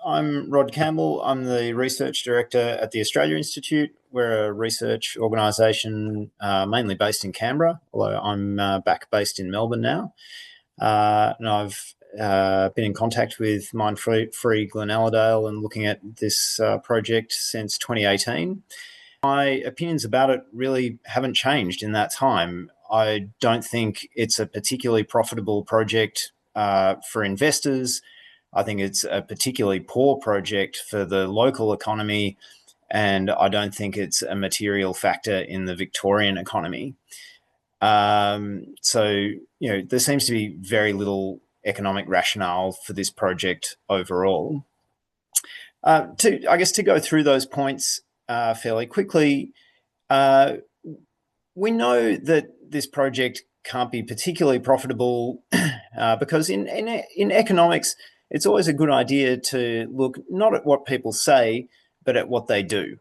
I'm Rod Campbell. I'm the Research Director at the Australia Institute. We're a research organisation mainly based in Canberra, although I'm back based in Melbourne now. And I've been in contact with Mine Free Glenaladale and looking at this project since 2018. My opinions about it really haven't changed in that time. I don't think it's a particularly profitable project for investors. I think it's a particularly poor project for the local economy, and I don't think it's a material factor in the Victorian economy. There seems to be very little economic rationale for this project overall. To go through those points fairly quickly, we know that this project can't be particularly profitable because in economics, it's always a good idea to look not at what people say, but at what they do.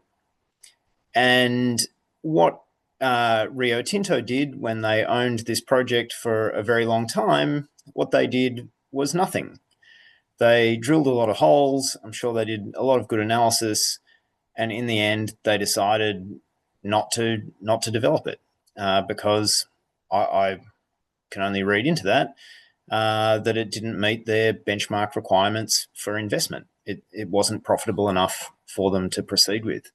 And what Rio Tinto did when they owned this project for a very long time, what they did was nothing. They drilled a lot of holes. I'm sure they did a lot of good analysis. And in the end, they decided not to develop it because I can only read into that it didn't meet their benchmark requirements for investment. It wasn't profitable enough for them to proceed with.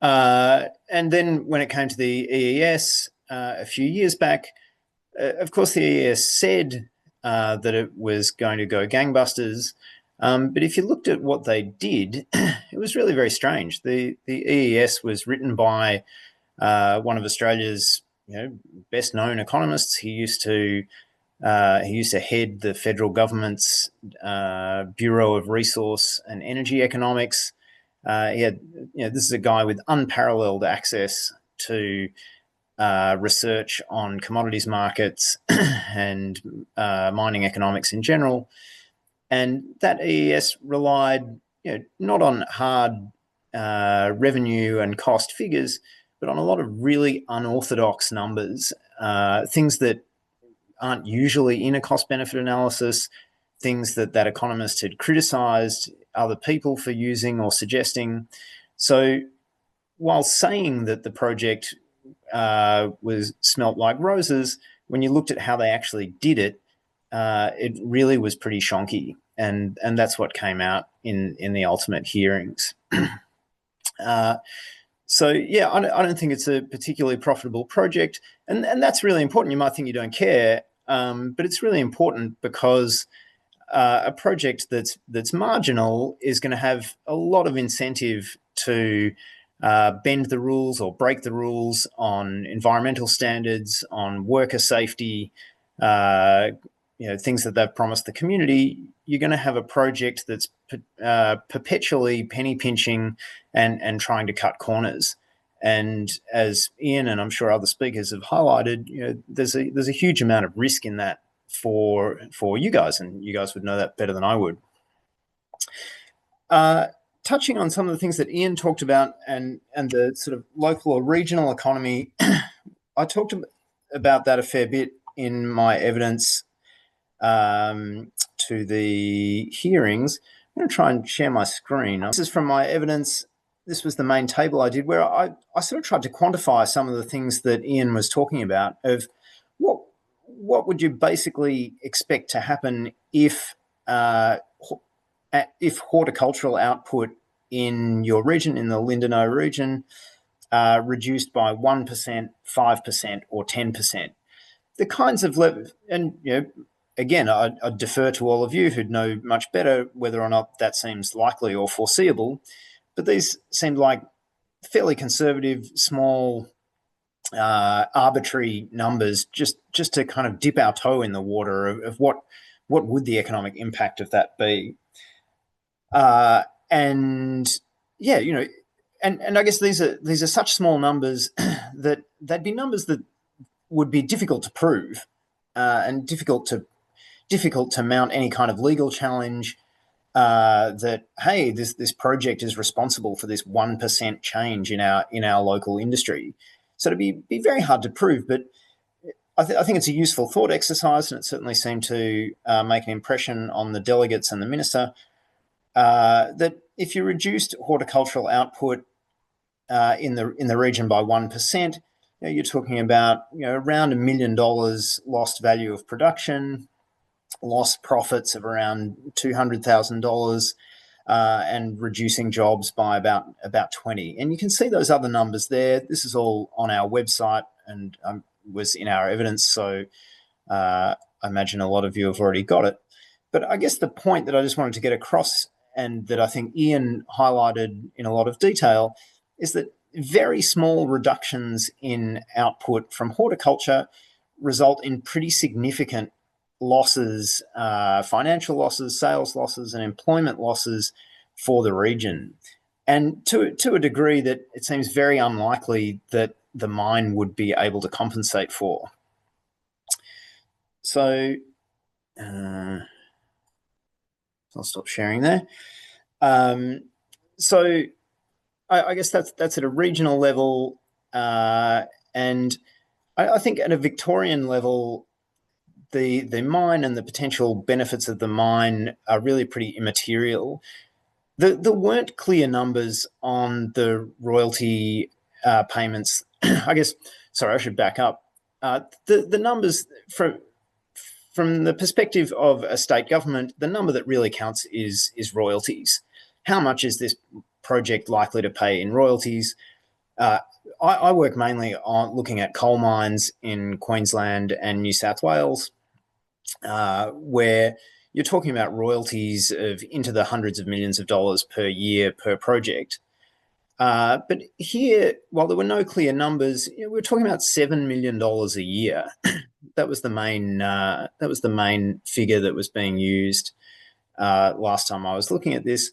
And then when it came to the EES a few years back, of course, the EES said that it was going to go gangbusters. But if you looked at what they did, it was really very strange. The EES was written by one of Australia's best known economists. He used to head the federal government's Bureau of Resource and Energy Economics. This is a guy with unparalleled access to research on commodities markets and mining economics in general. And that EES relied, not on hard revenue and cost figures, but on a lot of really unorthodox numbers, things that aren't usually in a cost-benefit analysis, things that economist had criticised other people for using or suggesting. So while saying that the project was smelt like roses, when you looked at how they actually did it, it really was pretty shonky. And that's what came out in the ultimate hearings. I don't think it's a particularly profitable project. And that's really important. You might think you don't care, but it's really important because a project that's marginal is going to have a lot of incentive to bend the rules or break the rules on environmental standards, on worker safety, things that they've promised the community. You're going to have a project that's perpetually penny pinching and trying to cut corners. And as Ian and I'm sure other speakers have highlighted, there's a huge amount of risk in that for you guys, and you guys would know that better than I would. Touching on some of the things that Ian talked about and the sort of local or regional economy, I talked about that a fair bit in my evidence to the hearings. I'm going to try and share my screen. This is from my evidence. This was the main table I did where I sort of tried to quantify some of the things that Ian was talking about of what would you basically expect to happen if horticultural output in your region, in the Lindenow region, reduced by 1%, 5%, or 10%. The kinds of again, I defer to all of you who'd know much better whether or not that seems likely or foreseeable, but these seemed like fairly conservative, small, arbitrary numbers just to kind of dip our toe in the water of what would the economic impact of that be. And I guess these are such small numbers that they'd be numbers that would be difficult to prove and difficult to mount any kind of legal challenge that, hey, this project is responsible for this 1% change in our local industry. So it'd be very hard to prove, but I think it's a useful thought exercise, and it certainly seemed to make an impression on the delegates and the minister. that if you reduced horticultural output in the region by 1%, you're talking about around $1 million lost value of production, lost profits of around $200,000, and reducing jobs by about 20. And you can see those other numbers there. This is all on our website and was in our evidence, so I imagine a lot of you have already got it. But I guess the point that I just wanted to get across, and that I think Ian highlighted in a lot of detail, is that very small reductions in output from horticulture result in pretty significant losses, financial losses, sales losses, and employment losses for the region. And to a degree that it seems very unlikely that the mine would be able to compensate for. So I'll stop sharing there. So I guess that's at a regional level, and I think at a Victorian level, the mine and the potential benefits of the mine are really pretty immaterial. There weren't clear numbers on the royalty payments. I guess, sorry, I should back up. The numbers from the perspective of a state government, the number that really counts is royalties. How much is this project likely to pay in royalties? I work mainly on looking at coal mines in Queensland and New South Wales, where you're talking about royalties of into the hundreds of millions of dollars per year per project. But here, while there were no clear numbers, we're talking about $7 million a year. That was the main figure that was being used last time I was looking at this.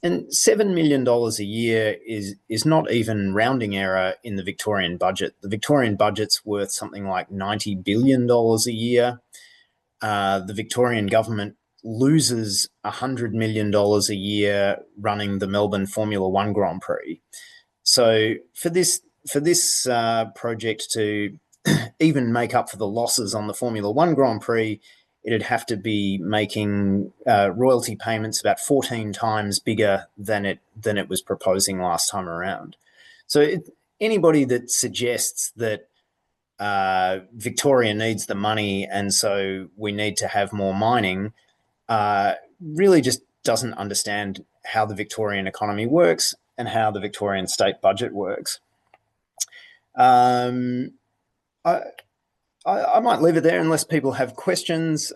And $7 million a year is not even rounding error in the Victorian budget. The Victorian budget's worth something like $90 billion a year. The Victorian government loses $100 million a year running the Melbourne Formula One Grand Prix. So for this project to even make up for the losses on the Formula One Grand Prix, it'd have to be making royalty payments about 14 times bigger than it was proposing last time around. So anybody that suggests that Victoria needs the money and so we need to have more mining really just doesn't understand how the Victorian economy works and how the Victorian state budget works. I might leave it there unless people have questions.